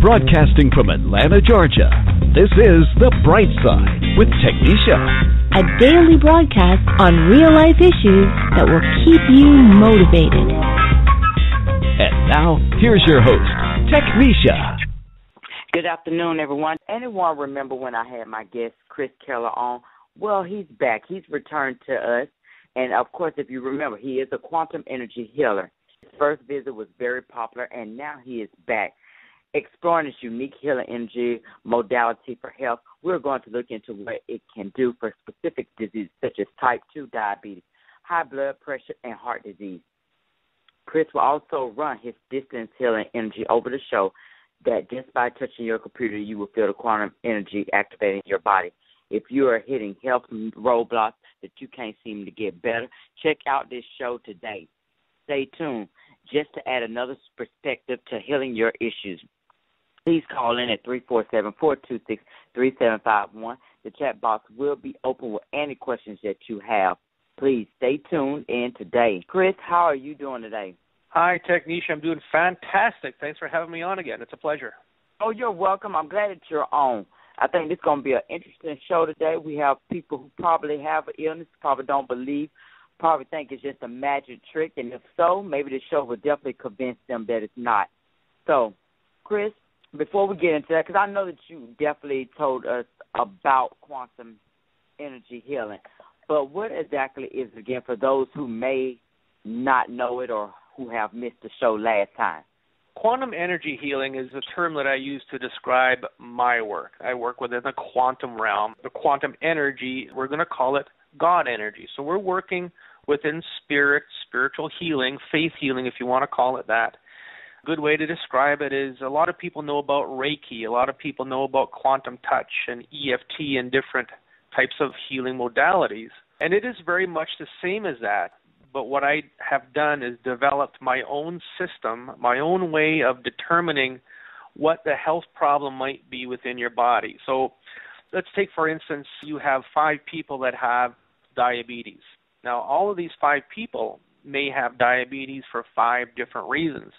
Broadcasting from Atlanta, Georgia, this is The Brightside with Technisha. A daily broadcast on real-life issues that will keep you motivated. And now, here's your host, Technisha. Good afternoon, everyone. Anyone remember when I had my guest, Chris Kehler, on? Well, he's back. He's returned to us. And, of course, if you remember, he is a quantum energy healer. His first visit was very popular, and now he is back. Exploring this unique healing energy modality for health, we're going to look into what it can do for specific diseases such as type 2 diabetes, high blood pressure, and heart disease. Chris will also run his distance healing energy over the show that just by touching your computer, you will feel the quantum energy activating your body. If you are hitting health roadblocks that you can't seem to get better, check out this show today. Stay tuned just to add another perspective to healing your issues. Please call in at 347-426-3751. The chat box will be open with any questions that you have. Please stay tuned in today. Chris, how are you doing today? Hi, Technisha. I'm doing fantastic. Thanks for having me on again. It's a pleasure. Oh, you're welcome. I'm glad that you're on. I think this is going to be an interesting show today. We have people who probably have an illness, probably don't believe, probably think it's just a magic trick, and if so, maybe the show will definitely convince them that it's not. So, Chris, before we get into that, because I know that you definitely told us about quantum energy healing, but what exactly is it again for those who may not know it or who have missed the show last time? Quantum energy healing is a term that I use to describe my work. I work within the quantum realm. The quantum energy, we're going to call it God energy. So we're working within spirit, spiritual healing, faith healing, if you want to call it that. A good way to describe it is a lot of people know about Reiki. A lot of people know about quantum touch and EFT and different types of healing modalities. And it is very much the same as that. But what I have done is developed my own system, my own way of determining what the health problem might be within your body. So let's take, for instance, you have 5 people that have diabetes. Now, all of these 5 people may have diabetes for 5 different reasons.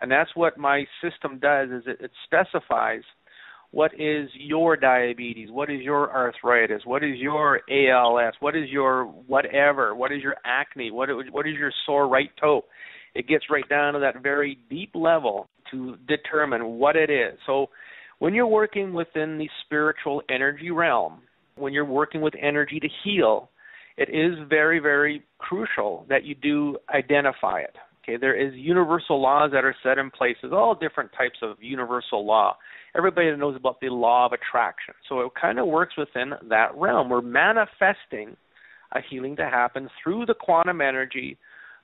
And that's what my system does, is it specifies what is your diabetes, what is your arthritis, what is your ALS, what is your whatever, what is your acne, what is your sore right toe. It gets right down to that very deep level to determine what it is. So when you're working within the spiritual energy realm, when you're working with energy to heal, it is very, very crucial that you do identify it. Okay, there is universal laws that are set in place. There's all different types of universal law. Everybody knows about the law of attraction. So it kind of works within that realm. We're manifesting a healing to happen through the quantum energy,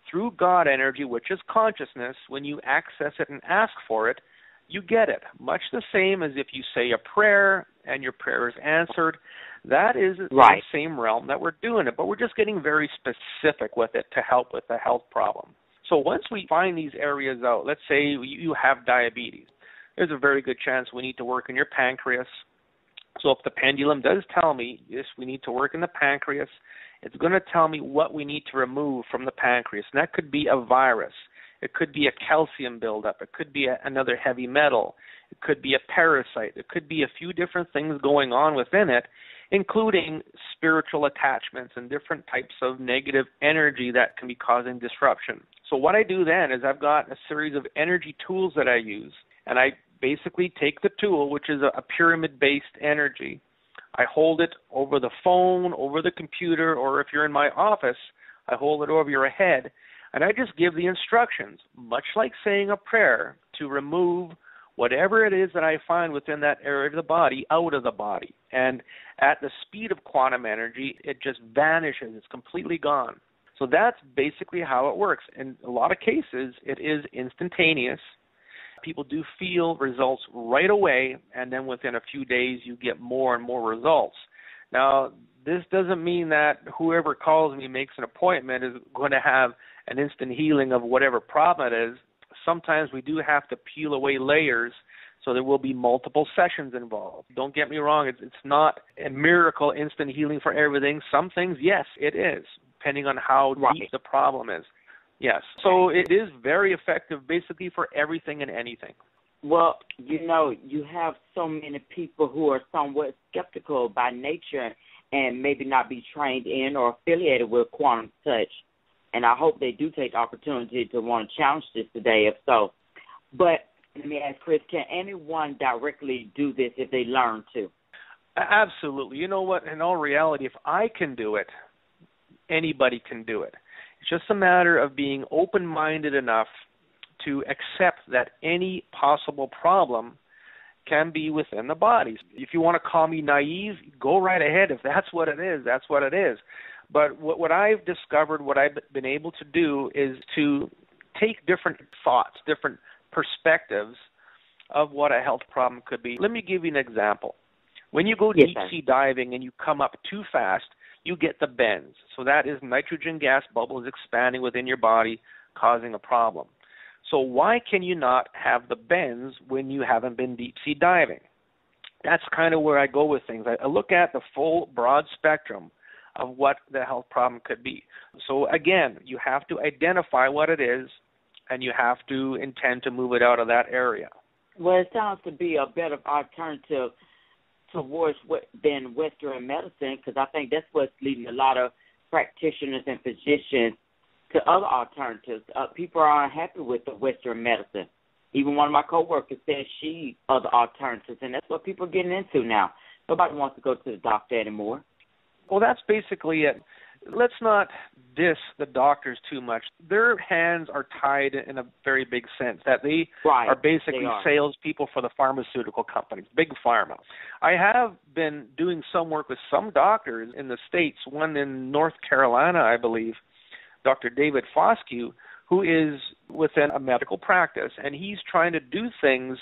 through God energy, which is consciousness. When you access it and ask for it, you get it. Much the same as if you say a prayer and your prayer is answered. That is right. The same realm that we're doing it, but we're just getting very specific with it to help with the health problem. So once we find these areas out, let's say you have diabetes, there's a very good chance we need to work in your pancreas. So if the pendulum does tell me, yes, we need to work in the pancreas, it's going to tell me what we need to remove from the pancreas. And that could be a virus. It could be a calcium buildup. It could be another heavy metal. It could be a parasite. It could be a few different things going on within it, including spiritual attachments and different types of negative energy that can be causing disruption. So what I do then is I've got a series of energy tools that I use, and I basically take the tool, which is a pyramid-based energy. I hold it over the phone, over the computer, or if you're in my office, I hold it over your head, and I just give the instructions, much like saying a prayer, to remove whatever it is that I find within that area of the body out of the body. And at the speed of quantum energy, it just vanishes. It's completely gone. So that's basically how it works. In a lot of cases, it is instantaneous. People do feel results right away, and then within a few days, you get more and more results. Now, this doesn't mean that whoever calls me, makes an appointment, is going to have an instant healing of whatever problem it is. Sometimes we do have to peel away layers, so there will be multiple sessions involved. Don't get me wrong, it's not a miracle instant healing for everything. Some things, yes, it is, depending on how deep the problem is. Yes. So it is very effective basically for everything and anything. Well, you have so many people who are somewhat skeptical by nature and maybe not be trained in or affiliated with quantum touch. And I hope they do take the opportunity to want to challenge this today, if so. But let me ask Chris, can anyone directly do this if they learn to? Absolutely. You know what? In all reality, if I can do it, anybody can do it. It's just a matter of being open-minded enough to accept that any possible problem can be within the body. If you want to call me naive, go right ahead. If that's what it is, that's what it is. But what I've discovered, what I've been able to do is to take different thoughts, different perspectives of what a health problem could be. Let me give you an example. When you go deep sea diving and you come up too fast, you get the bends. So that is nitrogen gas bubbles expanding within your body, causing a problem. So why can you not have the bends when you haven't been deep sea diving? That's kind of where I go with things. I look at the full broad spectrum of what the health problem could be. So again, you have to identify what it is, and you have to intend to move it out of that area. Well, it sounds to be a better alternative towards than Western medicine, because I think that's what's leading a lot of practitioners and physicians to other alternatives. People are unhappy with the Western medicine. Even one of my coworkers said she other alternatives, and that's what people are getting into now. Nobody wants to go to the doctor anymore. Well, that's basically it. Let's not diss the doctors too much. Their hands are tied in a very big sense, that they are basically salespeople for the pharmaceutical companies, big pharma. I have been doing some work with some doctors in the States, one in North Carolina, I believe, Dr. David Foscue, who is within a medical practice, and he's trying to do things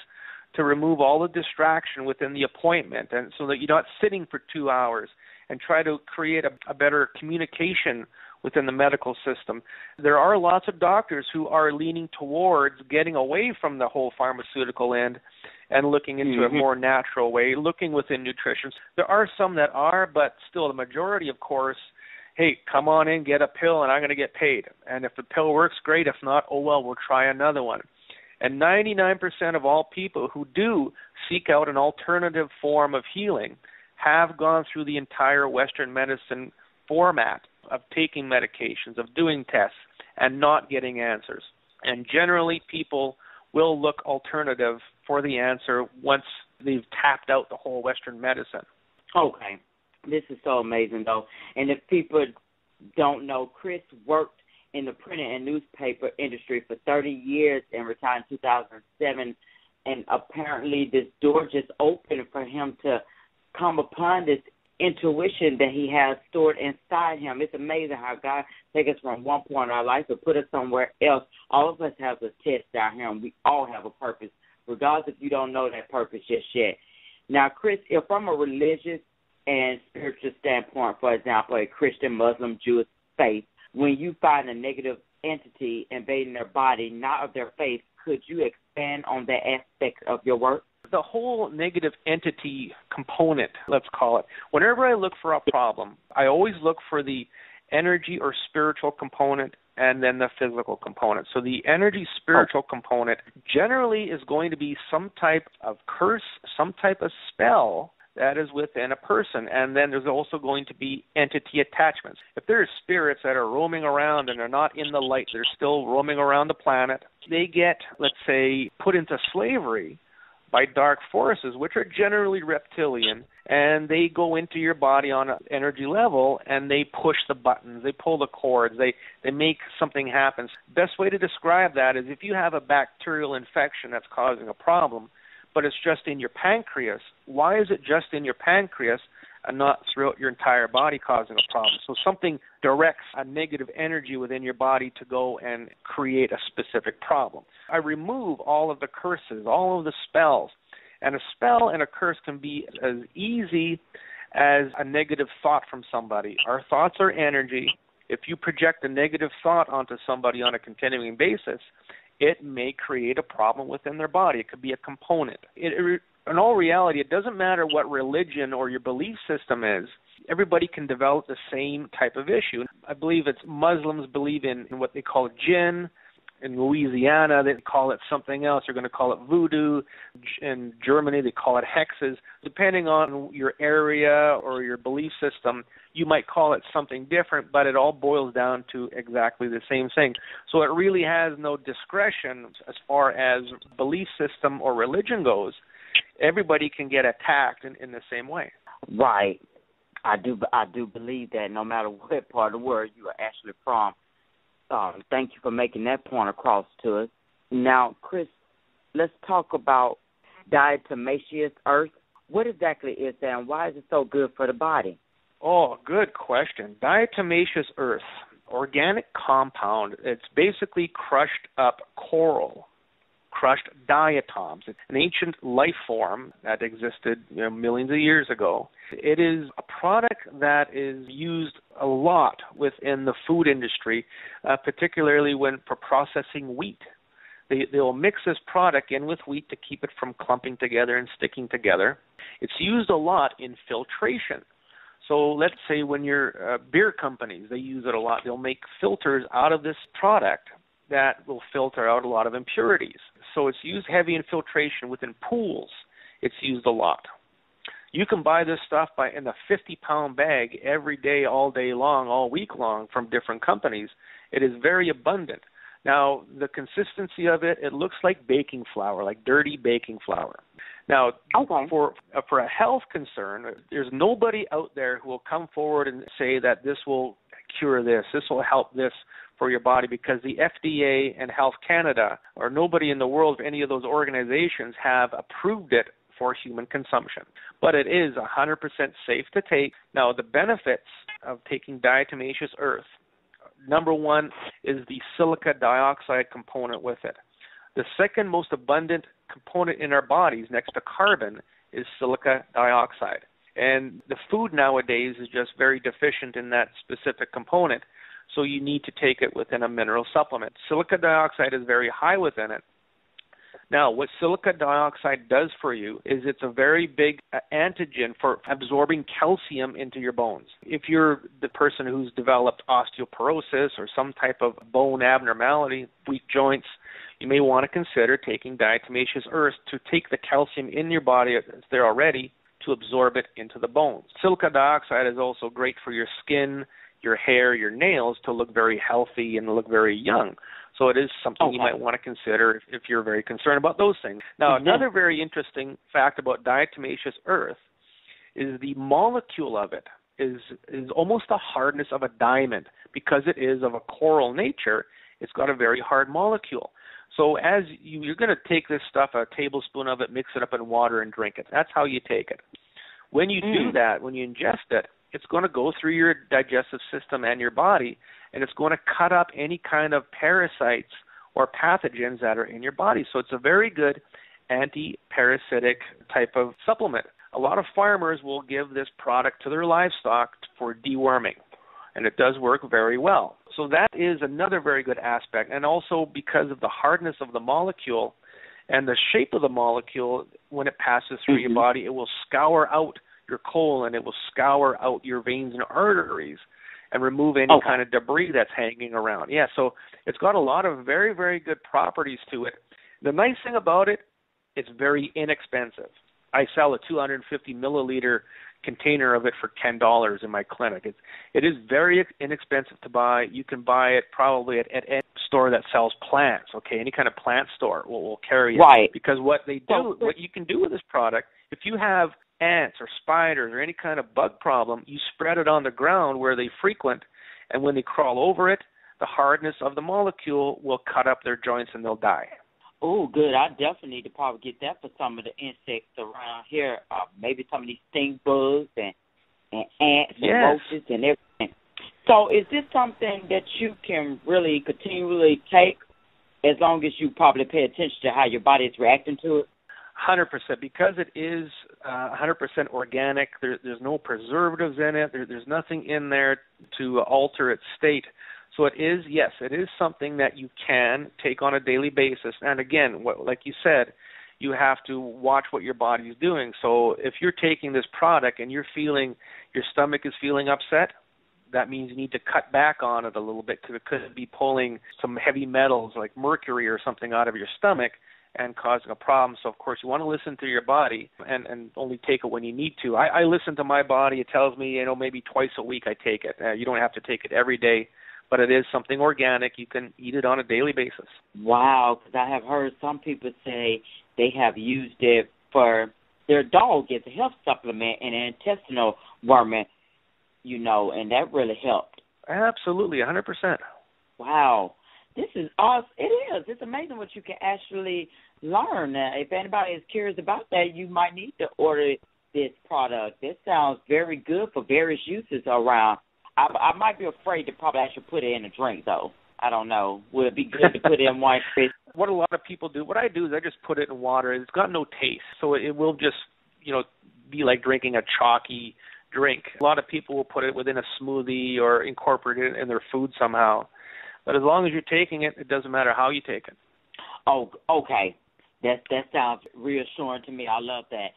to remove all the distraction within the appointment, and so that you're not sitting for 2 hours, and try to create a better communication within the medical system. There are lots of doctors who are leaning towards getting away from the whole pharmaceutical end and looking into a more natural way, looking within nutrition. There are some that are, but still the majority, of course, hey, come on in, get a pill, and I'm going to get paid. And if the pill works, great. If not, oh well, we'll try another one. And 99% of all people who do seek out an alternative form of healing have gone through the entire Western medicine format of taking medications, of doing tests, and not getting answers. And generally, people will look alternative for the answer once they've tapped out the whole Western medicine. Okay. This is so amazing, though. And if people don't know, Chris worked in the print and newspaper industry for 30 years and retired in 2007. And apparently this door just opened for him to come upon this intuition that he has stored inside him. It's amazing how God takes us from one point in our life to put us somewhere else. All of us have a test down here, and we all have a purpose, regardless if you don't know that purpose just yet. Now, Chris, if from a religious and spiritual standpoint, for example, a Christian, Muslim, Jewish faith, when you find a negative entity invading their body, not of their faith, could you expand on that aspect of your work? The whole negative entity component, let's call it, whenever I look for a problem, I always look for the energy or spiritual component and then the physical component. So the energy spiritual component generally is going to be some type of curse, some type of spell that is within a person. And then there's also going to be entity attachments. If there are spirits that are roaming around and they're not in the light, they're still roaming around the planet, they get, let's say, put into slavery by dark forces, which are generally reptilian, and they go into your body on an energy level, and they push the buttons, they pull the cords, they make something happen. Best way to describe that is if you have a bacterial infection that's causing a problem, but it's just in your pancreas, why is it just in your pancreas and not throughout your entire body causing a problem? So something directs a negative energy within your body to go and create a specific problem. I remove all of the curses, all of the spells. And a spell and a curse can be as easy as a negative thought from somebody. Our thoughts are energy. If you project a negative thought onto somebody on a continuing basis, it may create a problem within their body. It could be a component. In all reality, it doesn't matter what religion or your belief system is. Everybody can develop the same type of issue. I believe it's Muslims believe in what they call jinn, In Louisiana, they call it something else. They're going to call it voodoo. In Germany, they call it hexes. Depending on your area or your belief system, you might call it something different, but it all boils down to exactly the same thing. So it really has no discretion as far as belief system or religion goes. Everybody can get attacked in the same way. Right. I do believe that no matter what part of the world you are actually from. Thank you for making that point across to us. Now, Chris, let's talk about diatomaceous earth. What exactly is that, and why is it so good for the body? Oh, good question. Diatomaceous earth, organic compound. It's basically crushed up coral, crushed diatoms. It's an ancient life form that existed millions of years ago. It is a product that is used a lot within the food industry, particularly when for processing wheat. They'll mix this product in with wheat to keep it from clumping together and sticking together. It's used a lot in filtration. So let's say when you're beer companies, they use it a lot. They'll make filters out of this product that will filter out a lot of impurities. So it's used heavy in filtration within pools. It's used a lot. You can buy this stuff in a 50-pound bag every day, all day long, all week long from different companies. It is very abundant. Now, the consistency of it looks like baking flour, like dirty baking flour. Now, okay. For a health concern, there's nobody out there who will come forward and say that this will cure this will help this for your body, because the FDA and Health Canada, or nobody in the world, any of those organizations, have approved it for human consumption. But it is 100% safe to take. Now, the benefits of taking diatomaceous earth, number one is the silica dioxide component with it. The second most abundant component in our bodies next to carbon is silica dioxide. And the food nowadays is just very deficient in that specific component, so you need to take it within a mineral supplement. Silica dioxide is very high within it. Now, what silica dioxide does for you is it's a very big antigen for absorbing calcium into your bones. If you're the person who's developed osteoporosis or some type of bone abnormality, weak joints, you may want to consider taking diatomaceous earth to take the calcium in your body that's there already to absorb it into the bones. Silica dioxide is also great for your skin, your hair, your nails to look very healthy and look very young. So it is something you might want to consider if you're very concerned about those things. Now, another very interesting fact about diatomaceous earth is the molecule of it is almost the hardness of a diamond. Because it is of a coral nature, it's got a very hard molecule. So as you're going to take this stuff, a tablespoon of it, mix it up in water and drink it. That's how you take it. When you do that, when you ingest it, it's going to go through your digestive system and your body, and it's going to cut up any kind of parasites or pathogens that are in your body. So it's a very good anti-parasitic type of supplement. A lot of farmers will give this product to their livestock for deworming, and it does work very well. So that is another very good aspect. And also because of the hardness of the molecule and the shape of the molecule, when it passes through your body, it will scour out your colon, it will scour out your veins and arteries and remove any kind of debris that's hanging around. Yeah, so it's got a lot of very, very good properties to it. The nice thing about it, it's very inexpensive. I sell a 250 milliliter container of it for $10 in my clinic. It is very inexpensive to buy. You can buy it probably at any store that sells plants, okay? Any kind of plant store will carry it. Right. Because what you can do with this product, if you have ants or spiders or any kind of bug problem, you spread it on the ground where they frequent, and when they crawl over it, the hardness of the molecule will cut up their joints and they'll die. Oh, good. I definitely need to probably get that for some of the insects around here. Maybe some of these stink bugs and ants and roaches and everything. So is this something that you can really continually take as long as you probably pay attention to how your body is reacting to it? 100%. Because it is 100% organic, there's no preservatives in it. There's nothing in there to alter its state. So it is something that you can take on a daily basis. And again, like you said, you have to watch what your body is doing. So if you're taking this product and you're feeling your stomach is feeling upset, that means you need to cut back on it a little bit because it could be pulling some heavy metals like mercury or something out of your stomach and causing a problem. So, of course, you want to listen to your body and only take it when you need to. I listen to my body. It tells me, maybe twice a week I take it. You don't have to take it every day, but it is something organic. You can eat it on a daily basis. Wow, because I have heard some people say they have used it for their dog as a health supplement and an intestinal worming, and that really helped. Absolutely, 100%. Wow. This is awesome. It is. It's amazing what you can actually learn. If anybody is curious about that, you might need to order this product. This sounds very good for various uses around. I might be afraid to probably actually put it in a drink, though. I don't know. Would it be good to put it in wine, Chris? What a lot of people do, what I do is I just put it in water. It's got no taste, so it will just, be like drinking a chalky drink. A lot of people will put it within a smoothie or incorporate it in their food somehow. But as long as you're taking it, it doesn't matter how you take it. Oh, okay. That sounds reassuring to me. I love that.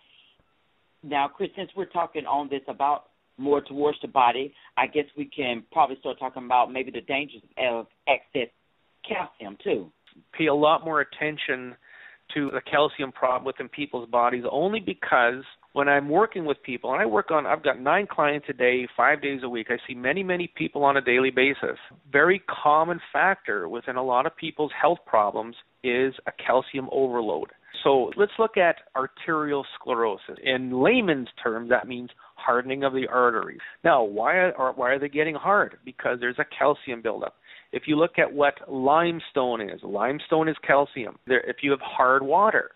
Now, Chris, since we're talking on this about more towards the body, I guess we can probably start talking about maybe the dangers of excess calcium, too. Pay a lot more attention to the calcium problem within people's bodies only because when I'm working with people, and I've got 9 clients a day, 5 days a week. I see many, many people on a daily basis. Very common factor within a lot of people's health problems is a calcium overload. So let's look at arterial sclerosis. In layman's terms, that means hardening of the arteries. Now, why are they getting hard? Because there's a calcium buildup. If you look at what limestone is calcium. If you have hard water,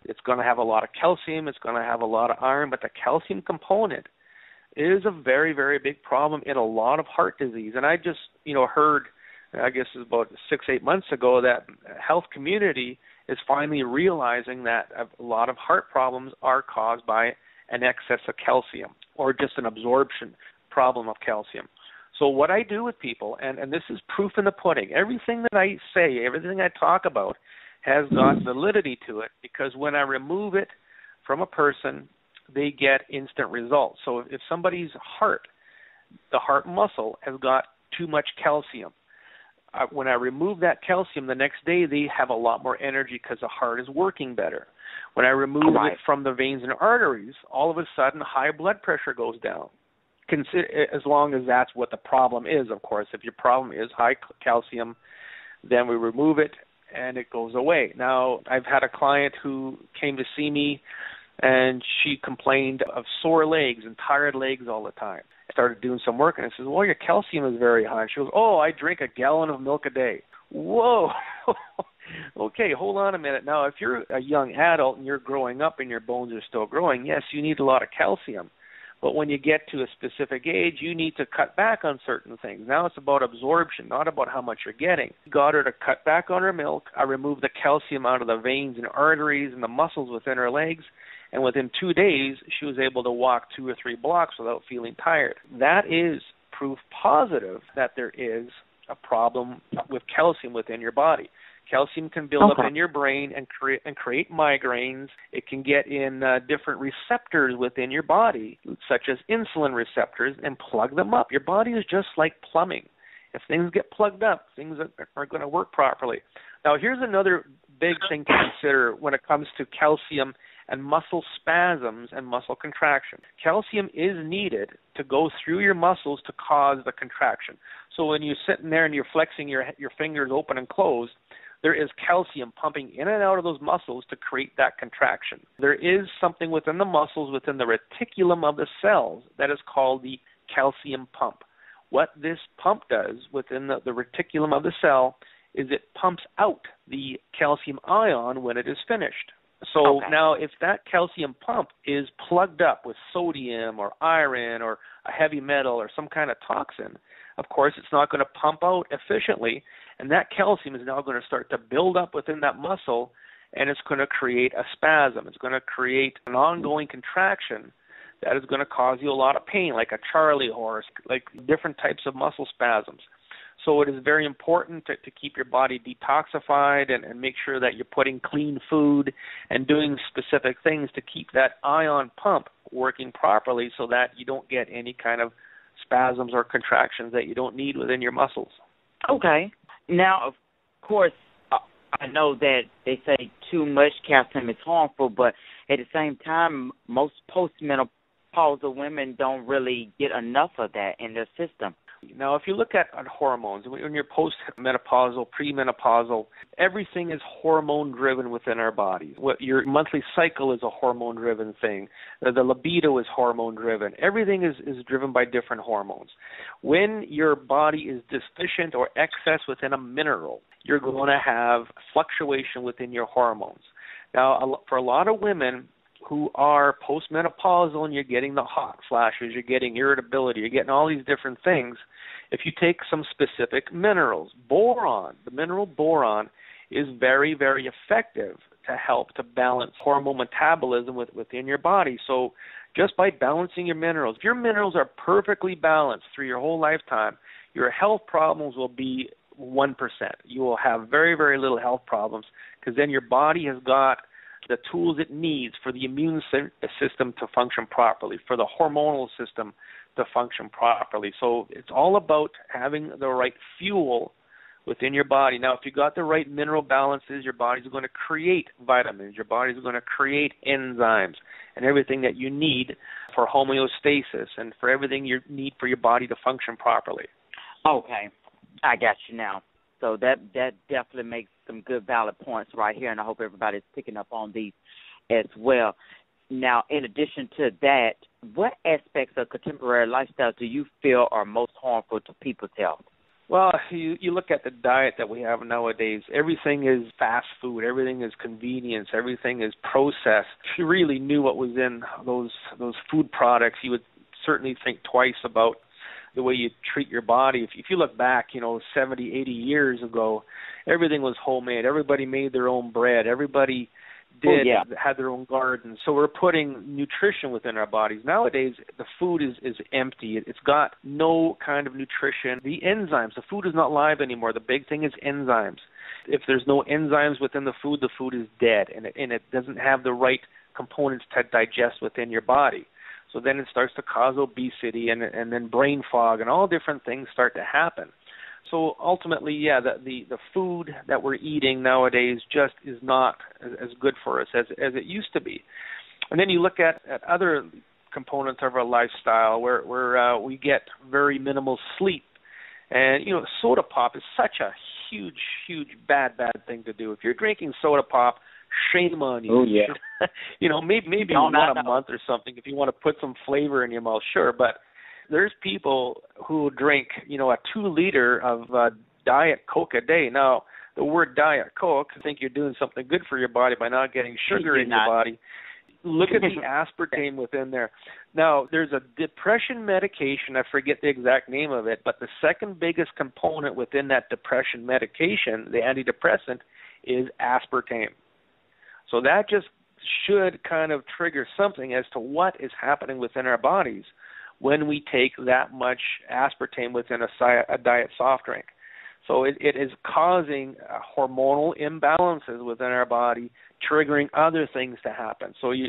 it's going to have a lot of calcium, it's going to have a lot of iron, but the calcium component is a very, very big problem in a lot of heart disease. And I just, heard, I guess it was about 6-8 months ago, that health community is finally realizing that a lot of heart problems are caused by an excess of calcium or just an absorption problem of calcium. So what I do with people, and this is proof in the pudding, everything that I say, everything I talk about has got validity to it because when I remove it from a person, they get instant results. So if somebody's heart, the heart muscle, has got too much calcium, when I remove that calcium, the next day they have a lot more energy because the heart is working better. When I remove it from the veins and arteries, all of a sudden high blood pressure goes down. As long as that's what the problem is, of course. If your problem is high calcium, then we remove it and it goes away. Now, I've had a client who came to see me and she complained of sore legs and tired legs all the time. I started doing some work and I said, well, your calcium is very high. She goes, I drink a gallon of milk a day. Whoa. Okay, hold on a minute. Now, if you're a young adult and you're growing up and your bones are still growing, yes, you need a lot of calcium. But when you get to a specific age, you need to cut back on certain things. Now it's about absorption, not about how much you're getting. Got her to cut back on her milk. I removed the calcium out of the veins and arteries and the muscles within her legs. And within 2 days, she was able to walk 2 or 3 blocks without feeling tired. That is proof positive that there is a problem with calcium within your body. Calcium can build up in your brain and create migraines. It can get in different receptors within your body, such as insulin receptors, and plug them up. Your body is just like plumbing. If things get plugged up, things are going to work properly. Now, here's another big thing to consider when it comes to calcium and muscle spasms and muscle contraction. Calcium is needed to go through your muscles to cause the contraction. So when you're sitting there and you're flexing your fingers open and closed, there is calcium pumping in and out of those muscles to create that contraction. There is something within the muscles, within the reticulum of the cells, that is called the calcium pump. What this pump does within the reticulum of the cell is it pumps out the calcium ion when it is finished. So now if that calcium pump is plugged up with sodium or iron or a heavy metal or some kind of toxin, of course it's not going to pump out efficiently, and that calcium is now going to start to build up within that muscle, and it's going to create a spasm. It's going to create an ongoing contraction that is going to cause you a lot of pain, like a Charlie horse, like different types of muscle spasms. So it is very important to keep your body detoxified and make sure that you're putting clean food and doing specific things to keep that ion pump working properly so that you don't get any kind of spasms or contractions that you don't need within your muscles. Okay. Now, of course, I know that they say too much calcium is harmful, but at the same time, most postmenopausal women don't really get enough of that in their system. Now, if you look at hormones, when you're postmenopausal, premenopausal, everything is hormone-driven within our bodies. Your monthly cycle is a hormone-driven thing. The libido is hormone-driven. Everything is driven by different hormones. When your body is deficient or excess within a mineral, you're going to have fluctuation within your hormones. Now, for a lot of women who are postmenopausal and you're getting the hot flashes, you're getting irritability, you're getting all these different things, if you take some specific minerals, boron, the mineral boron is very, very effective to help to balance hormone metabolism within your body. So just by balancing your minerals, if your minerals are perfectly balanced through your whole lifetime, your health problems will be 1%. You will have very, very little health problems because then your body has got the tools it needs for the immune system to function properly, for the hormonal system to function properly. So it's all about having the right fuel within your body. Now, if you got the right mineral balances, your body's going to create vitamins, your body's going to create enzymes and everything that you need for homeostasis and for everything you need for your body to function properly. Okay, I got you now. So that definitely makes some good valid points right here, and I hope everybody's picking up on these as well. Now, in addition to that, what aspects of contemporary lifestyle do you feel are most harmful to people's health? Well, you look at the diet that we have nowadays. Everything is fast food. Everything is convenience. Everything is processed. If you really knew what was in those food products, you would certainly think twice about the way you treat your body. If you look back, 70, 80 years ago, everything was homemade. Everybody made their own bread. Everybody had their own garden. So we're putting nutrition within our bodies. Nowadays, the food is empty. It's got no kind of nutrition. The enzymes, the food is not live anymore. The big thing is enzymes. If there's no enzymes within the food is dead, and it doesn't have the right components to digest within your body. So then it starts to cause obesity and then brain fog and all different things start to happen. So ultimately, the food that we're eating nowadays just is not as good for us as it used to be. And then you look at other components of our lifestyle where we get very minimal sleep. And, soda pop is such a huge, huge bad thing to do. If you're drinking soda pop, shame on you. Oh, yeah. Maybe one a month or something if you want to put some flavor in your mouth, sure. But there's people who drink, a 2-liter of Diet Coke a day. Now, the word Diet Coke, I think you're doing something good for your body by not getting sugar in your body. Look at the aspartame within there. Now, there's a depression medication. I forget the exact name of it, but the second biggest component within that depression medication, the antidepressant, is aspartame. So that just should kind of trigger something as to what is happening within our bodies when we take that much aspartame within a diet soft drink. So it is causing hormonal imbalances within our body, triggering other things to happen. So you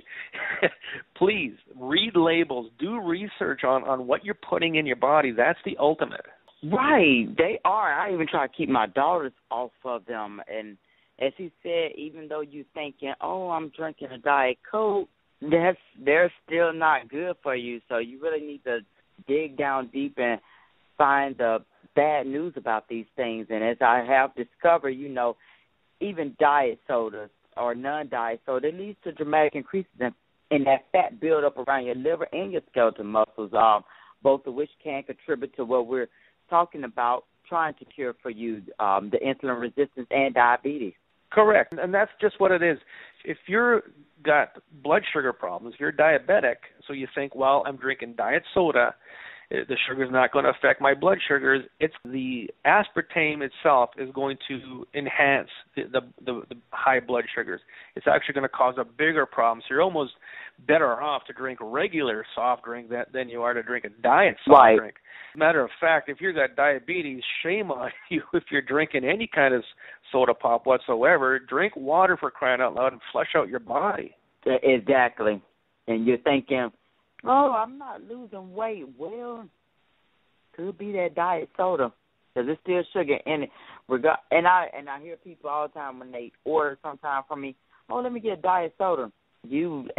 please read labels, do research on what you're putting in your body. That's the ultimate. Right, they are. I even try to keep my daughters off of them. And as he said, even though you're thinking, I'm drinking a Diet Coke, they're still not good for you. So you really need to dig down deep and find the bad news about these things. And as I have discovered, even diet sodas or non-diet soda, it leads to dramatic increases in that fat buildup around your liver and your skeletal muscles, both of which can contribute to what we're talking about, trying to cure for you, the insulin resistance and diabetes. Correct, and that's just what it is. If you're got blood sugar problems, if you're diabetic, so you think, well, I'm drinking diet soda, the sugar's not going to affect my blood sugars. It's the aspartame itself is going to enhance the high blood sugars. It's actually going to cause a bigger problem. So you're almost better off to drink a regular soft drink than you are to drink a diet soft drink. Matter of fact, if you've got diabetes, shame on you if you're drinking any kind of soda pop whatsoever. Drink water, for crying out loud, and flush out your body. Exactly. And you're thinking, I'm not losing weight. Well, Could be that diet soda, because there's still sugar in it. And I hear people all the time when they order sometime from me, oh, let me get a diet soda. And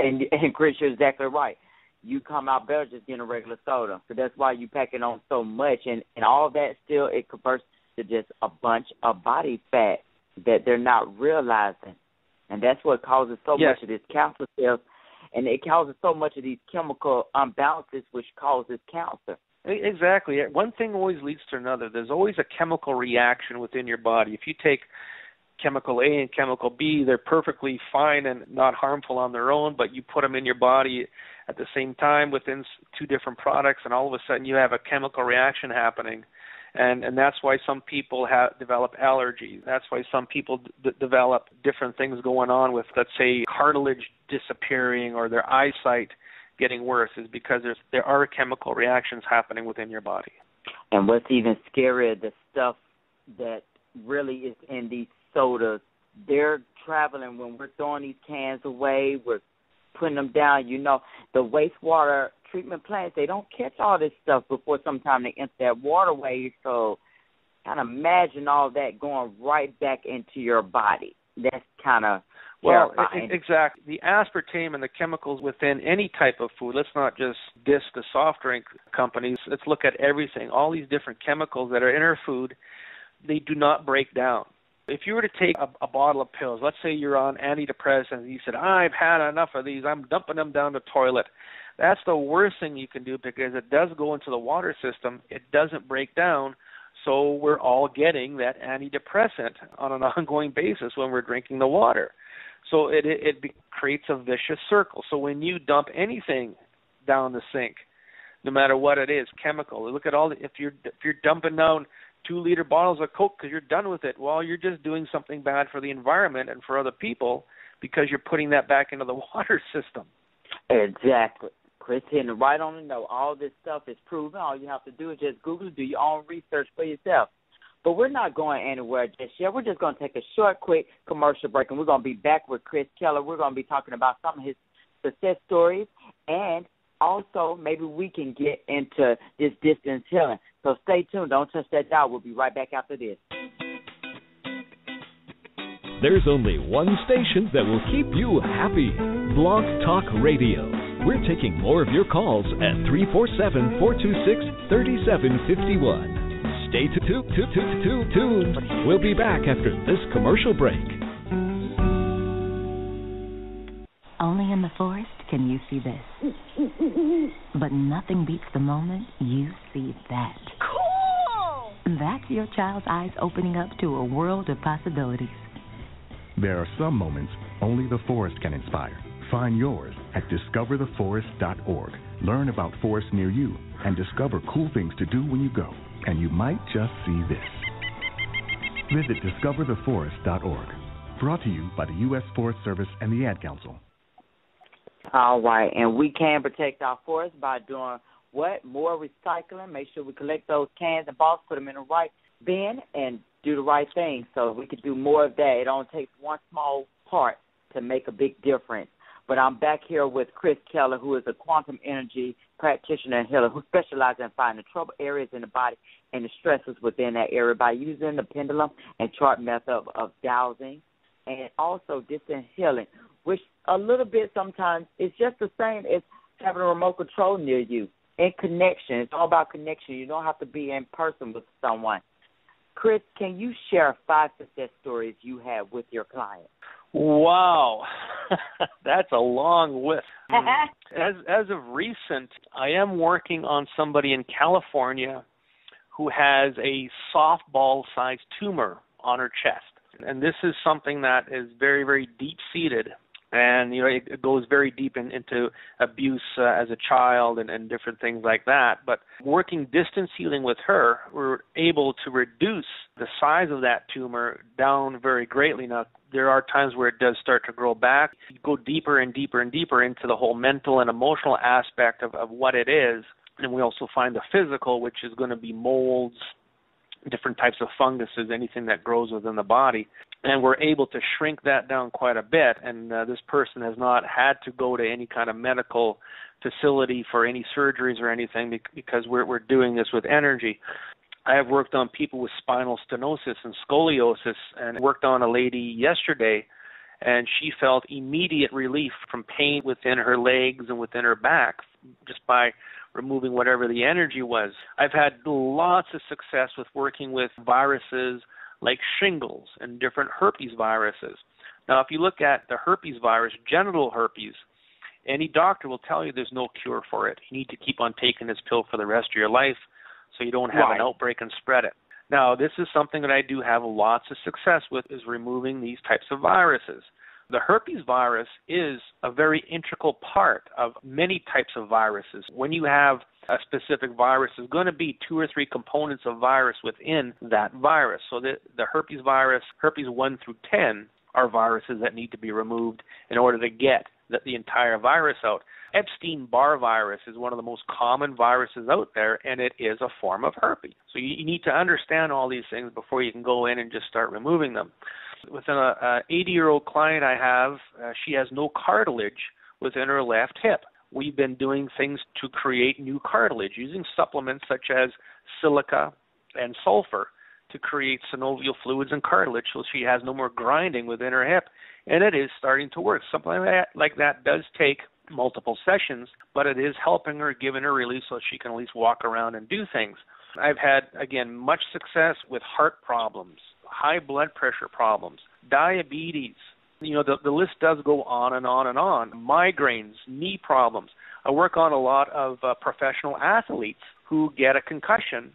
Chris, you're exactly right. You come out better just getting a regular soda. So that's why you pack it on so much. And all that still, it converts to just a bunch of body fat that they're not realizing. And that's what causes so much of this cancer cells. And it causes so much of these chemical imbalances, which causes cancer. Exactly. One thing always leads to another. There's always a chemical reaction within your body. If you take chemical A and chemical B, they're perfectly fine and not harmful on their own, but you put them in your body at the same time within two different products, and all of a sudden you have a chemical reaction happening. And that's why some people develop allergies. That's why some people develop different things going on with, let's say, cartilage disappearing or their eyesight getting worse, is because there are chemical reactions happening within your body. And what's even scarier, the stuff that really is in these sodas, they're traveling when we're throwing these cans away, we're putting them down. You know, the wastewater treatment plants, they don't catch all this stuff before sometime they enter that waterway. So kind of imagine all that going right back into your body. That's kind of terrifying. Exactly. The aspartame and the chemicals within any type of food, let's not just diss the soft drink companies. Let's look at everything. All these different chemicals that are in our food, they do not break down. If you were to take a bottle of pills, let's say you're on antidepressants, and you said, I've had enough of these, I'm dumping them down the toilet. That's the worst thing you can do, because it does go into the water system. It doesn't break down, so we're all getting that antidepressant on an ongoing basis when we're drinking the water. So it creates a vicious circle. So when you dump anything down the sink, no matter what it is, chemical, look at all if you're dumping down 2-liter bottles of Coke because you're done with it, well, you're just doing something bad for the environment and for other people, because you're putting that back into the water system. Exactly. Chris hitting it right on the note. All this stuff is proven. All you have to do is just Google it, do your own research for yourself. But we're not going anywhere just yet. We're just going to take a short, quick commercial break, and we're going to be back with Chris Kehler. We're going to be talking about some of his success stories, and also maybe we can get into this distance healing. So stay tuned. Don't touch that dial. We'll be right back after this. There's only one station that will keep you happy. Blog Talk Radio. We're taking more of your calls at 347-426-3751. Stay tuned. We'll be back after this commercial break. Only in the forest can you see this. But nothing beats the moment you see that. Cool! That's your child's eyes opening up to a world of possibilities. There are some moments only the forest can inspire. Find yours at discovertheforest.org. Learn about forests near you and discover cool things to do when you go. And you might just see this. Visit discovertheforest.org. Brought to you by the U.S. Forest Service and the Ad Council. All right, and we can protect our forests by doing what? More recycling. Make sure we collect those cans and bottles, put them in the right bin, and do the right thing. So we could do more of that. It only takes one small part to make a big difference. But I'm back here with Chris Kehler, who is a quantum energy practitioner and healer who specializes in finding trouble areas in the body and the stresses within that area by using the pendulum and chart method of dowsing, and also distant healing, which a little bit sometimes is just the same as having a remote control near you. And connection. It's all about connection. You don't have to be in person with someone. Chris, can you share 5 success stories you have with your clients? Wow, that's a long list. As of recent, I am working on somebody in California who has a softball-sized tumor on her chest. And this is something that is very, very deep-seated. And, you know, it goes very deep into abuse as a child and different things like that. But working distance healing with her, we're able to reduce the size of that tumor down very greatly. Now, there are times where it does start to grow back. You go deeper and deeper and deeper into the whole mental and emotional aspect of what it is. And we also find the physical, which is going to be molds, different types of funguses, anything that grows within the body. And we're able to shrink that down quite a bit. And this person has not had to go to any kind of medical facility for any surgeries or anything because we're doing this with energy. I have worked on people with spinal stenosis and scoliosis, and worked on a lady yesterday, and she felt immediate relief from pain within her legs and within her back just by removing whatever the energy was. I've had lots of success with working with viruses like shingles and different herpes viruses. Now, if you look at the herpes virus, genital herpes, any doctor will tell you there's no cure for it. You need to keep on taking this pill for the rest of your life so you don't have an outbreak and spread it. Now, this is something that I do have lots of success with, is removing these types of viruses. The herpes virus is a very integral part of many types of viruses. When you have a specific virus, there's going to be 2 or 3 components of virus within that virus. So the herpes virus, herpes 1 through 10, are viruses that need to be removed in order to get the entire virus out. Epstein-Barr virus is one of the most common viruses out there, and it is a form of herpes. So you need to understand all these things before you can go in and just start removing them. With an 80-year-old client I have, she has no cartilage within her left hip. We've been doing things to create new cartilage using supplements such as silica and sulfur to create synovial fluids and cartilage so she has no more grinding within her hip, and it is starting to work. Something like that does take multiple sessions, but it is helping her, giving her relief so she can at least walk around and do things. I've had, again, much success with heart problems, high blood pressure problems, diabetes. You know, the list does go on and on and on. Migraines, knee problems. I work on a lot of professional athletes who get a concussion.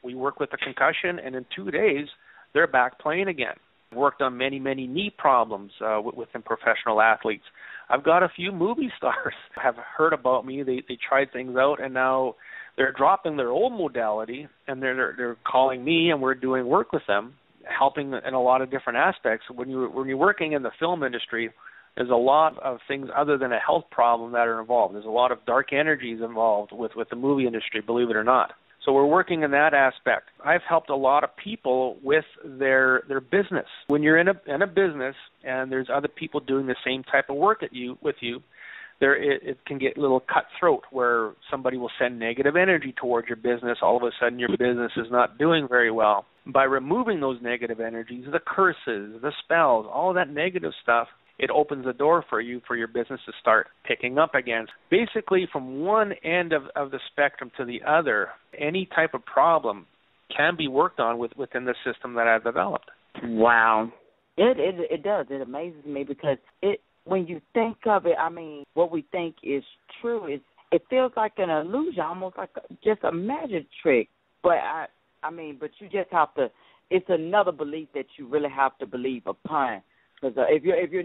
We work with a concussion, and in 2 days, they're back playing again. Worked on many, many knee problems within professional athletes. I've got a few movie stars have heard about me. They tried things out, and now they're dropping their old modality, and they're calling me, and we're doing work with them, helping in a lot of different aspects. When you're working in the film industry, there's a lot of things other than a health problem that are involved. There's a lot of dark energies involved with the movie industry, believe it or not. So we're working in that aspect. I've helped a lot of people with their business. When you're in a business and there's other people doing the same type of work with you, it can get a little cutthroat where somebody will send negative energy towards your business. All of a sudden your business is not doing very well. By removing those negative energies, the curses, the spells, all that negative stuff, it opens the door for your business to start picking up again. Basically, from one end of the spectrum to the other, any type of problem can be worked on within the system that I've developed. Wow. It does. It amazes me because when you think of it, I mean, what we think is true. It feels like an illusion, almost like just a magic trick. But but you just have to. It's another belief that you really have to believe upon. Because if you're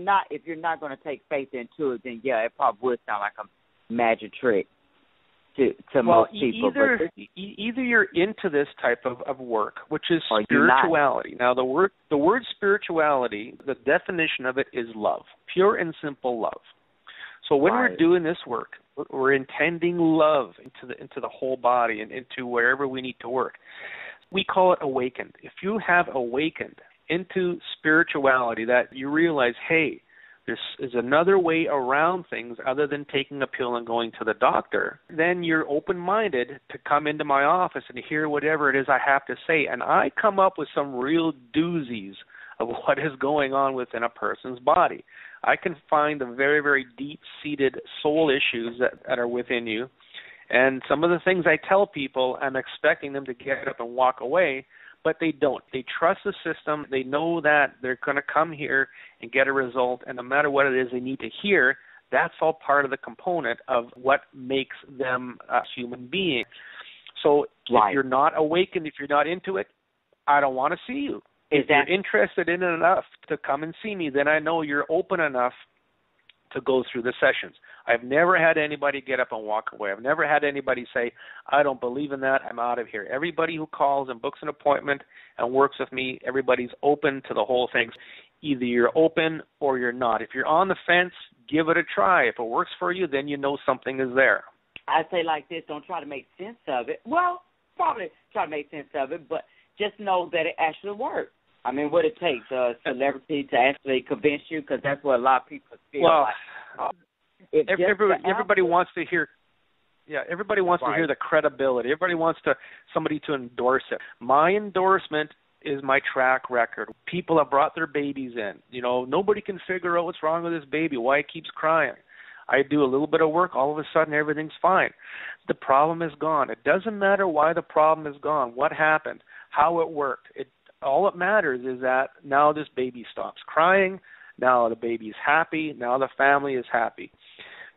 not going to take faith into it, then yeah, it probably would sound like a magic trick to most people. Either you're into this type of work, which is spirituality. Now, the word spirituality, the definition of it is love, pure and simple love. So when we're doing this work, we're intending love into the whole body and into wherever we need to work. We call it awakened. If you have awakened into spirituality, that you realize, hey, there is another way around things other than taking a pill and going to the doctor, then you're open-minded to come into my office and hear whatever it is I have to say. And I come up with some real doozies of what is going on within a person's body. I can find the very, very deep-seated soul issues that are within you. And some of the things I tell people, I'm expecting them to get up and walk away, but they don't. They trust the system. They know that they're going to come here and get a result, and no matter what it is they need to hear, that's all part of the component of what makes them a human being. So if you're not awakened, if you're not into it, I don't want to see you. If you're interested in it enough to come and see me, then I know you're open enough to go through the sessions. I've never had anybody get up and walk away. I've never had anybody say, I don't believe in that, I'm out of here. Everybody who calls and books an appointment and works with me, everybody's open to the whole thing. Either you're open or you're not. If you're on the fence, give it a try. If it works for you, then you know something is there. I say like this, don't try to make sense of it. Well, probably try to make sense of it, but just know that it actually works. I mean, what it takes, a celebrity to actually convince you, because that's what a lot of people feel like. Everybody wants to hear. Yeah, everybody wants to hear the credibility. Everybody wants somebody to endorse it. My endorsement is my track record. People have brought their babies in. You know, nobody can figure out what's wrong with this baby, why it keeps crying. I do a little bit of work, all of a sudden everything's fine. The problem is gone. It doesn't matter why the problem is gone, what happened, how it worked. All that matters is that now this baby stops crying, now the baby's happy, now the family is happy.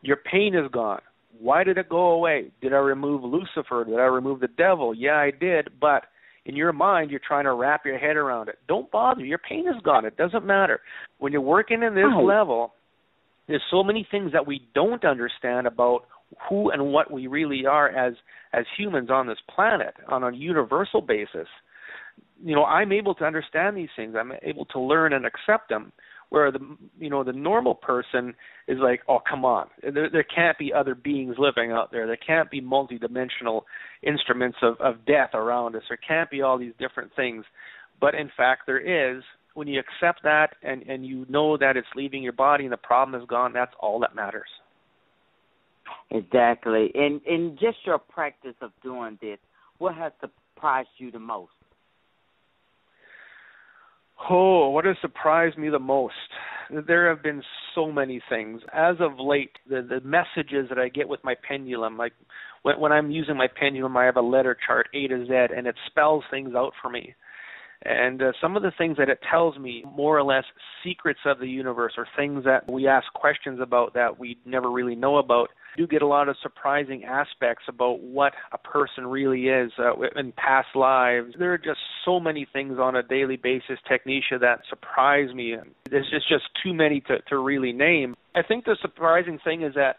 Your pain is gone. Why did it go away? Did I remove Lucifer? Did I remove the devil? Yeah, I did, but in your mind, you're trying to wrap your head around it. Don't bother. Your pain is gone. It doesn't matter. When you're working in this level, there's so many things that we don't understand about who and what we really are as humans on this planet on a universal basis. You know, I'm able to understand these things. I'm able to learn and accept them. Where the normal person is like, oh, come on, there can't be other beings living out there. There can't be multidimensional instruments of death around us. There can't be all these different things. But in fact, there is. When you accept that and you know that it's leaving your body and the problem is gone, that's all that matters. Exactly. And in just your practice of doing this, what has surprised you the most? Oh, what has surprised me the most? There have been so many things. As of late, the messages that I get with my pendulum, like when I'm using my pendulum, I have a letter chart, A to Z, and it spells things out for me. And some of the things that it tells me, more or less secrets of the universe or things that we ask questions about that we never really know about, do get a lot of surprising aspects about what a person really is in past lives. There are just so many things on a daily basis, Technisha, that surprise me. There's just too many to really name. I think the surprising thing is that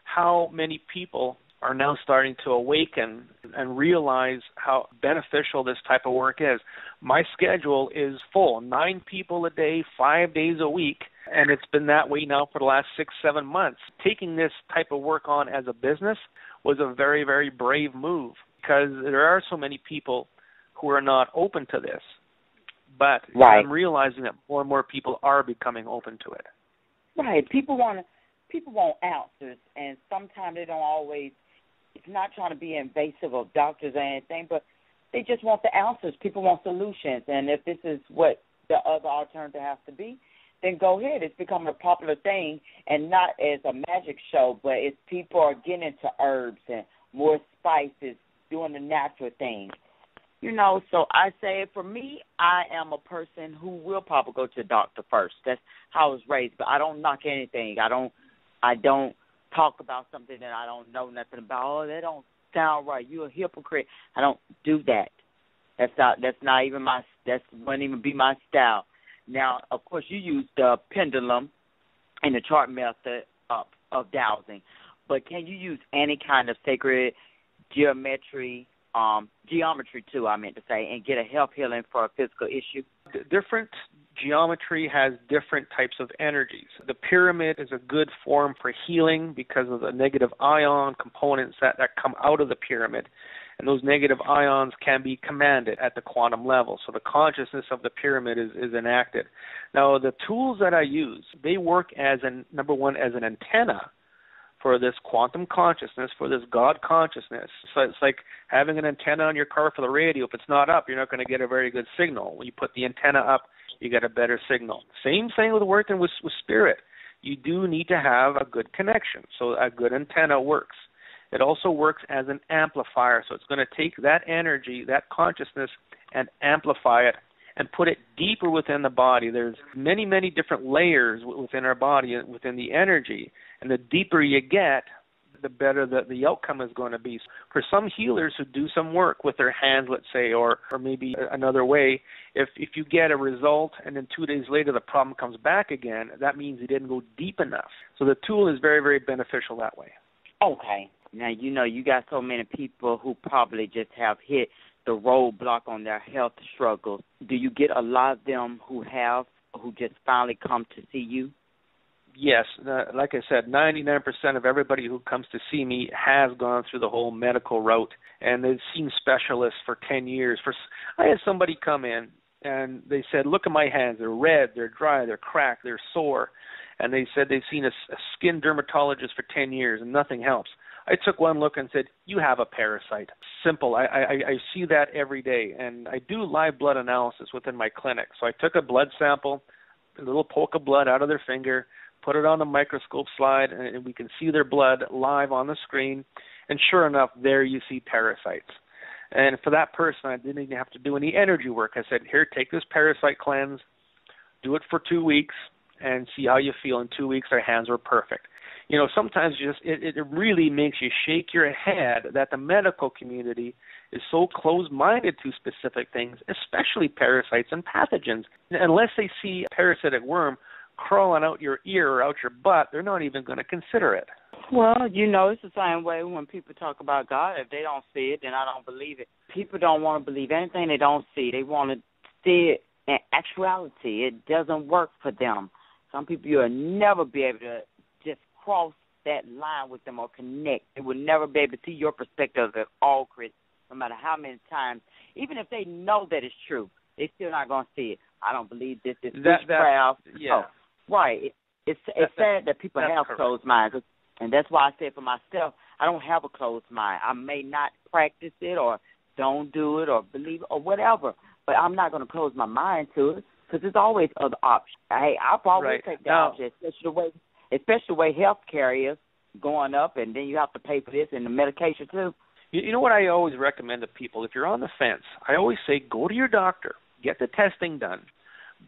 how many people are now starting to awaken and realize how beneficial this type of work is. My schedule is full, 9 people a day, 5 days a week, and it's been that way now for the last 6-7 months. Taking this type of work on as a business was a very, very brave move because there are so many people who are not open to this. But I'm realizing that more and more people are becoming open to it. Right. People want answers, and sometimes they don't always. It's not trying to be invasive of doctors or anything, but they just want the answers. People want solutions, and if this is what the other alternative has to be, then go ahead. It's becoming a popular thing, and not as a magic show, but it's people are getting into herbs and more spices, doing the natural things. You know, so I say for me, I am a person who will probably go to the doctor first. That's how I was raised, but I don't knock anything. I don't talk about something that I don't know nothing about. Oh, that don't sound right. You're a hypocrite. I don't do that. That wouldn't even be my style. Now, of course, you use the pendulum and the chart method of dowsing, but can you use any kind of sacred geometry too, I meant to say, and get a health healing for a physical issue? Different geometry has different types of energies. The pyramid is a good form for healing because of the negative ion components that come out of the pyramid. And those negative ions can be commanded at the quantum level. So the consciousness of the pyramid is enacted. Now, the tools that I use, they work as number one, as an antenna for this quantum consciousness, for this God consciousness. So it's like having an antenna on your car for the radio. If it's not up, you're not going to get a very good signal. When you put the antenna up, you get a better signal. Same thing with working with spirit. You do need to have a good connection. So a good antenna works. It also works as an amplifier. So it's going to take that energy, that consciousness, and amplify it and put it deeper within the body. There's many, many different layers within our body, within the energy. And the deeper you get, the better the outcome is going to be. For some healers who do some work with their hands, let's say, or maybe another way, if you get a result and then 2 days later the problem comes back again, that means you didn't go deep enough. So the tool is very, very beneficial that way. Okay. Now, you got so many people who probably just have hit the roadblock on their health struggles. Do you get a lot of them who just finally come to see you? Yes, like I said, 99% of everybody who comes to see me has gone through the whole medical route, and they've seen specialists for 10 years. I had somebody come in, and they said, look at my hands. They're red, they're dry, they're cracked, they're sore. And they said they've seen a skin dermatologist for 10 years, and nothing helps. I took one look and said, you have a parasite. Simple. I see that every day, and I do live blood analysis within my clinic. So I took a blood sample, a little poke of blood out of their finger, put it on a microscope slide, and we can see their blood live on the screen. And sure enough, there you see parasites. And for that person, I didn't even have to do any energy work. I said, here, take this parasite cleanse, do it for 2 weeks, and see how you feel. In 2 weeks, their hands were perfect. You know, sometimes it really makes you shake your head that the medical community is so closed-minded to specific things, especially parasites and pathogens. Unless they see a parasitic worm crawling out your ear or out your butt, they're not even going to consider it. Well, you know, it's the same way when people talk about God. If they don't see it, then I don't believe it. People don't want to believe anything they don't see. They want to see it in actuality. It doesn't work for them. Some people, you'll never be able to just cross that line with them or connect. They will never be able to see your perspective at all, Chris, no matter how many times. Even if they know that it's true, they're still not going to see it. I don't believe this is witchcraft. Yeah. Oh, right. It's sad that people have closed minds. And that's why I said for myself, I don't have a closed mind. I may not practice it or don't do it or believe it or whatever, but I'm not going to close my mind to it because there's always other options. Hey, I'll always take the option, especially the way health care is going up, and then you have to pay for this and the medication too. You know what I always recommend to people? If you're on the fence, I always say go to your doctor, get the testing done,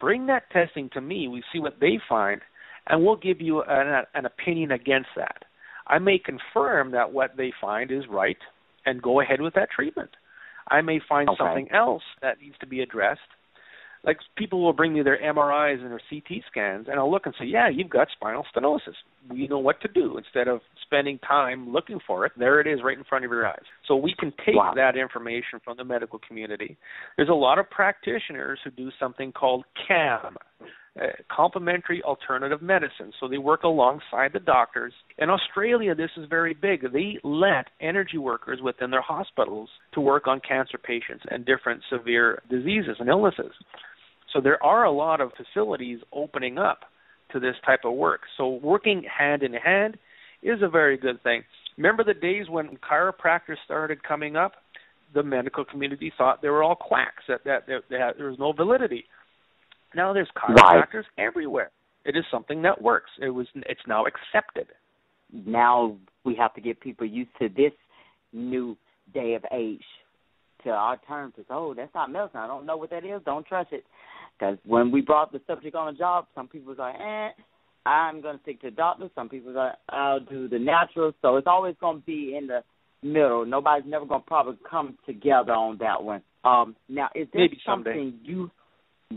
bring that testing to me. We see what they find, and we'll give you an opinion against that. I may confirm that what they find is right and go ahead with that treatment. I may find something else that needs to be addressed. Like people will bring me their MRIs and their CT scans, and I'll look and say, yeah, you've got spinal stenosis. We know what to do. Instead of spending time looking for it, there it is right in front of your eyes. So we can take that information from the medical community. There's a lot of practitioners who do something called CAM, complementary alternative medicine. So they work alongside the doctors. In Australia, this is very big. They let energy workers within their hospitals to work on cancer patients and different severe diseases and illnesses. So there are a lot of facilities opening up to this type of work. So working hand in hand is a very good thing. Remember the days when chiropractors started coming up? The medical community thought they were all quacks, that there was no validity. Now there's chiropractors everywhere. It is something that works. It's now accepted. Now we have to get people used to this new day of age, to our terms. Oh, that's not medicine. I don't know what that is. Don't trust it. Because when we brought the subject on the job, some people was like, I'm going to stick to the doctor. Some people was like, I'll do the natural. So it's always going to be in the middle. Nobody's never going to probably come together on that one. Now, is there maybe something someday.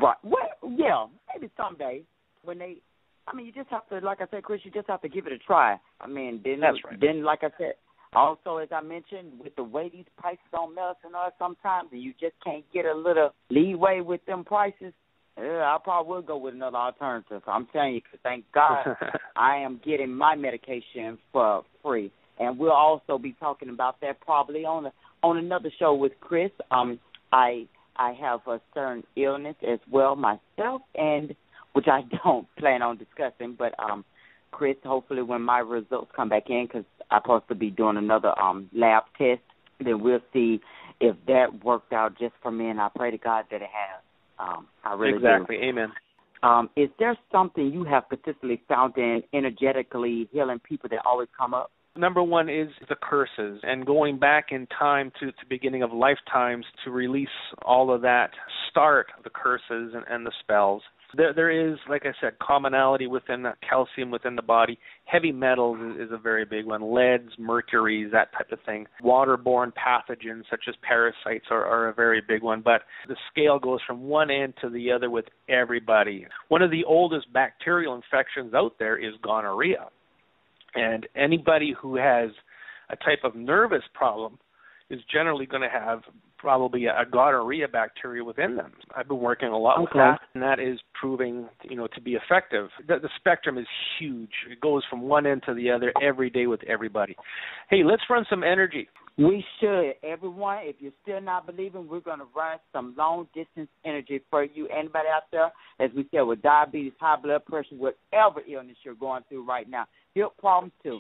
Right. Well, yeah, maybe someday when you just have to, like I said, Chris, you just have to give it a try. I mean, That's right. Then, like I said, also, as I mentioned, with the way these prices on medicine are sometimes, and you just can't get a little leeway with them prices, I probably will go with another alternative. I'm telling you, because thank God I am getting my medication for free. And we'll also be talking about that probably on another show with Chris. I have a certain illness as well myself, and which I don't plan on discussing. But Chris, hopefully when my results come back in, because I'm supposed to be doing another lab test, then we'll see if that worked out just for me. And I pray to God that it has. I really do. Exactly. Amen. Is there something you have particularly found in energetically healing people that always come up? Number one is the curses, and going back in time to the beginning of lifetimes to release all of that, start the curses and the spells. There is, like I said, commonality within the calcium within the body. Heavy metals is a very big one. Leads, mercuries, that type of thing. Waterborne pathogens such as parasites are a very big one. But the scale goes from one end to the other with everybody. One of the oldest bacterial infections out there is gonorrhea. And anybody who has a type of nervous problem is generally going to have probably a gonorrhea bacteria within them. I've been working a lot with that, and that is proving, to be effective. The spectrum is huge. It goes from one end to the other every day with everybody. Hey, let's run some energy. We should. Everyone, if you're still not believing, we're going to run some long-distance energy for you. Anybody out there, as we said, with diabetes, high blood pressure, whatever illness you're going through right now, hip problems too.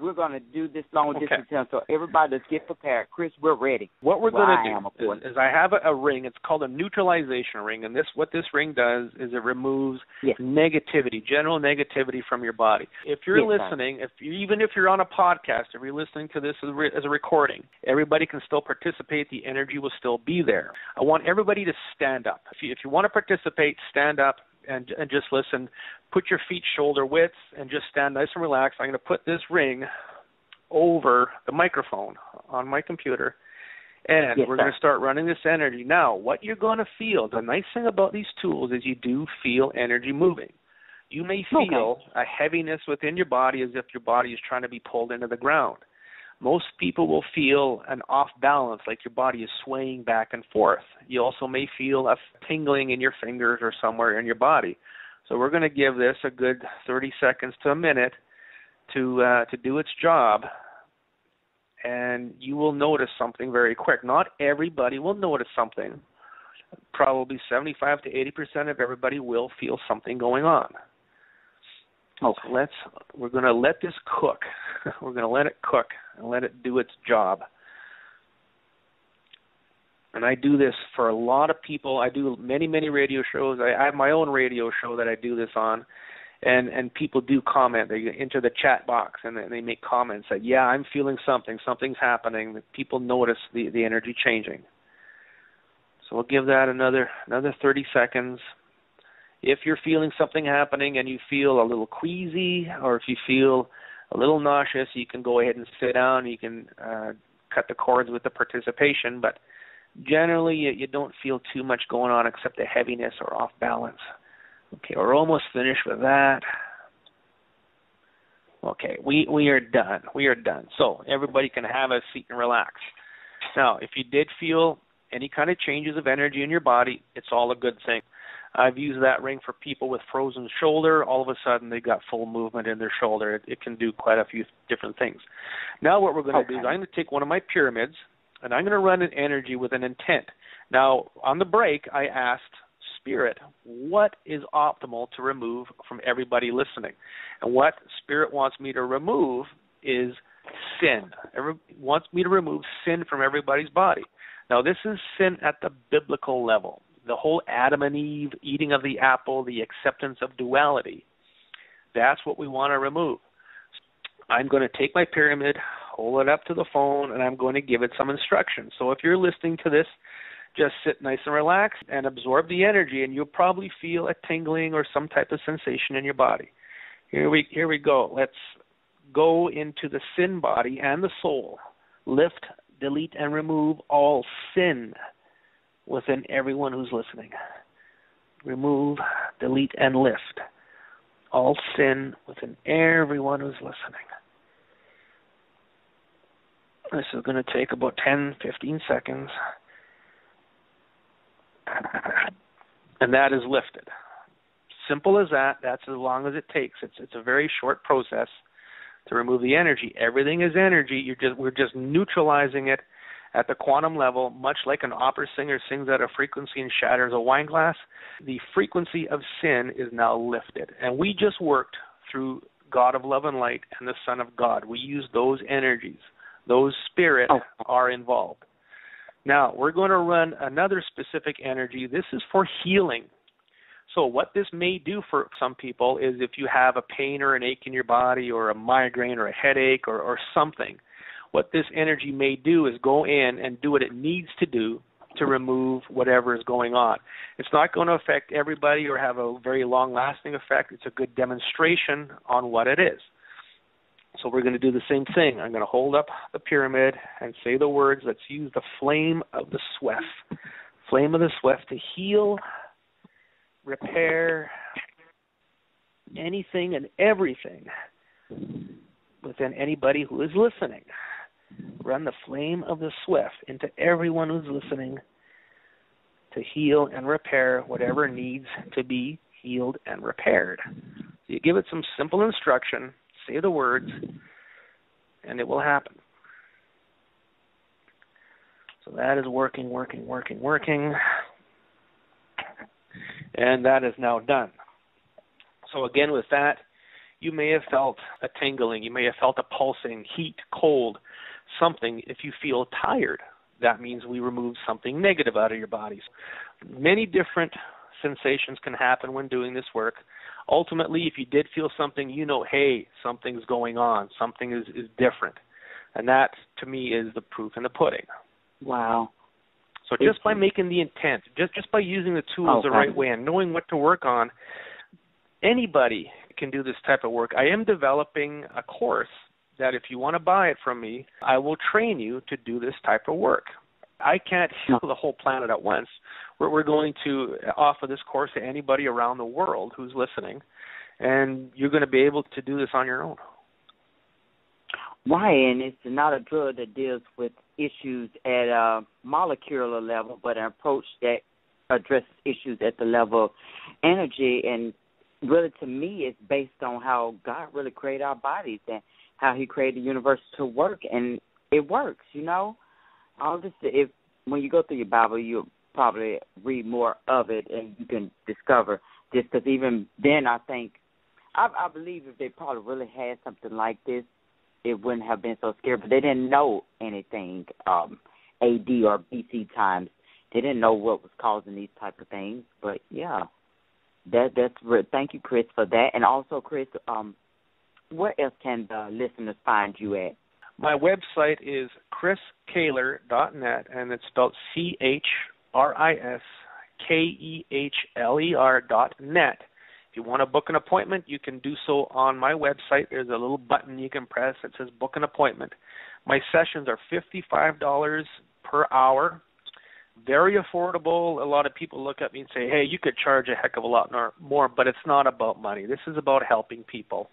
We're going to do this long-distance energy, so everybody, let's get prepared. Chris, we're ready. What we're going to do is I have a ring. It's called a neutralization ring, and what this ring does is it removes negativity, general negativity from your body. If you're listening, even if you're on a podcast, if you're listening to this as a recording, everybody can still participate. The energy will still be there. I want everybody to stand up. If you want to participate, stand up. And just listen. Put your feet shoulder width and just stand nice and relaxed. I'm going to put this ring over the microphone on my computer, and we're going to start running this energy. Now, what you're going to feel, the nice thing about these tools is you do feel energy moving. You may feel a heaviness within your body as if your body is trying to be pulled into the ground. Most people will feel an off balance, like your body is swaying back and forth. You also may feel a tingling in your fingers or somewhere in your body. So we're going to give this a good 30 seconds to a minute to do its job, and you will notice something very quick. Not everybody will notice something. Probably 75 to 80% of everybody will feel something going on. We're going to let this cook. We're going to let it cook and let it do its job. And I do this for a lot of people. I do many, many radio shows. I have my own radio show that I do this on, and people do comment. They enter the chat box, and they make comments that, I'm feeling something. Something's happening. People notice the energy changing. So we'll give that another 30 seconds. If you're feeling something happening and you feel a little queasy, or if you feel a little nauseous, you can go ahead and sit down. You can cut the cords with the participation, but generally you don't feel too much going on except a heaviness or off balance. Okay, we're almost finished with that. Okay, we are done. We are done. So everybody can have a seat and relax. Now, if you did feel any kind of changes of energy in your body, it's all a good thing. I've used that ring for people with frozen shoulder. All of a sudden, they got full movement in their shoulder. It can do quite a few different things. Now what we're going to do is I'm going to take one of my pyramids, and I'm going to run an energy with an intent. Now, on the break, I asked Spirit, what is optimal to remove from everybody listening? And what Spirit wants me to remove is sin. Wants me to remove sin from everybody's body. Now, this is sin at the biblical level. The whole Adam and Eve eating of the apple, the acceptance of duality, that's what we want to remove. I'm going to take my pyramid, hold it up to the phone, and I'm going to give it some instructions. So if you're listening to this, just sit nice and relaxed and absorb the energy, and you'll probably feel a tingling or some type of sensation in your body. Here we go. Let's go into the sin body and the soul. Lift, delete, and remove all sin within everyone who's listening. Remove, delete, and lift all sin within everyone who's listening. This is going to take about 10, 15 seconds. And that is lifted. Simple as that. That's as long as it takes. It's a very short process to remove the energy. Everything is energy. We're just neutralizing it at the quantum level, much like an opera singer sings at a frequency and shatters a wine glass. The frequency of sin is now lifted. And we just worked through God of love and light and the Son of God. We used those energies. Those spirits are involved. Now, we're going to run another specific energy. This is for healing. So what this may do for some people is if you have a pain or an ache in your body or a migraine or a headache or something, what this energy may do is go in and do what it needs to do to remove whatever is going on. It's not going to affect everybody or have a very long-lasting effect. It's a good demonstration on what it is. So we're going to do the same thing. I'm going to hold up the pyramid and say the words. Let's use the flame of the Swef. Flame of the Swef to heal, repair anything and everything within anybody who is listening. run the flame of the Swift into everyone who's listening to heal and repair whatever needs to be healed and repaired. So you give it some simple instruction, say the words, and it will happen. So that is working. And that is now done. So again, with that, you may have felt a tingling. You may have felt a pulsing, heat, cold, something. If you feel tired, that means we removed something negative out of your bodies. Many different sensations can happen when doing this work. Ultimately, if you did feel something, you know, hey, something's going on. Something is different. And that, to me, is the proof in the pudding. Wow. So just by making the intent, just by using the tools the right way and knowing what to work on, anybody can do this type of work. I am developing a course that if you want to buy it from me, I will train you to do this type of work. I can't heal the whole planet at once. We're going to offer this course to anybody around the world who's listening, and you're going to be able to do this on your own. Right, and it's not a drug that deals with issues at a molecular level, but an approach that addresses issues at the level of energy. And really, to me, it's based on how God really created our bodies and how He created the universe to work, and it works. You know, all this. When you go through your Bible, you'll probably read more of it, and you can discover this. Because even then, I believe if they probably really had something like this, it wouldn't have been so scary. But they didn't know anything AD or BC times. They didn't know what was causing these type of things. But yeah, that's thank you, Chris, for that. And also, Chris, where else can the listeners find you at? My website is chriskehler.net, and it's spelled CHRISKEHLER.net. If you want to book an appointment, you can do so on my website. There's a little button you can press that says book an appointment. My sessions are $55 per hour. Very affordable. A lot of people look at me and say, hey, you could charge a heck of a lot more, but it's not about money. This is about helping people,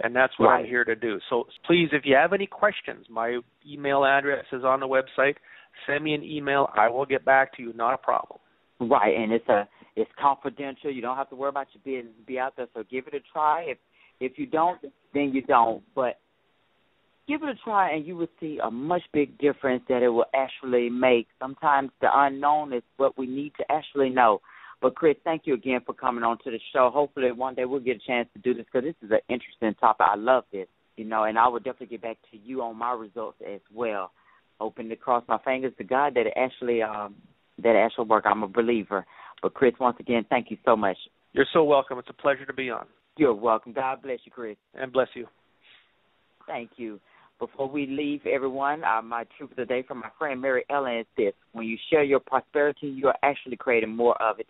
and that's what I'm here to do. So please, if you have any questions, my email address is on the website. Send me an email. I will get back to you. Not a problem. Right, and it's confidential. You don't have to worry about your business be out there, so give it a try. If you don't, then you don't. But give it a try, and you will see a much big difference that it will actually make. Sometimes the unknown is what we need to actually know. But, Chris, thank you again for coming on to the show. Hopefully one day we'll get a chance to do this because this is an interesting topic. I love this, and I will definitely get back to you on my results as well. Hoping to cross my fingers to God that it actually work. I'm a believer. But, Chris, once again, thank you so much. You're so welcome. It's a pleasure to be on. You're welcome. God bless you, Chris. And bless you. Thank you. Before we leave, everyone, my truth of the day from my friend Mary Ellen is this. When you share your prosperity, you are actually creating more of it.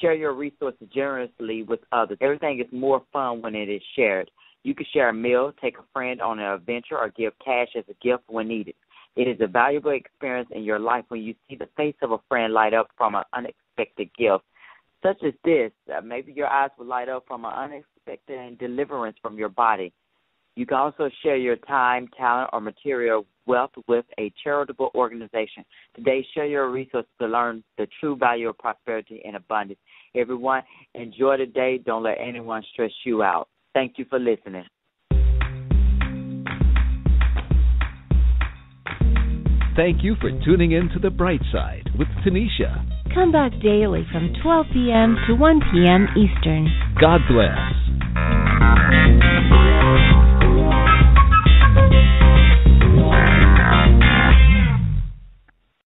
Share your resources generously with others. Everything is more fun when it is shared. You can share a meal, take a friend on an adventure, or give cash as a gift when needed. It is a valuable experience in your life when you see the face of a friend light up from an unexpected gift, such as this. Maybe your eyes will light up from an unexpected deliverance from your body. You can also share your time, talent, or material wealth with a charitable organization. Today, share your resources to learn the true value of prosperity and abundance. Everyone, enjoy the day. Don't let anyone stress you out. Thank you for listening. Thank you for tuning in to The Brightside with Tanisha. Come back daily from 12 p.m. to 1 p.m. Eastern. God bless.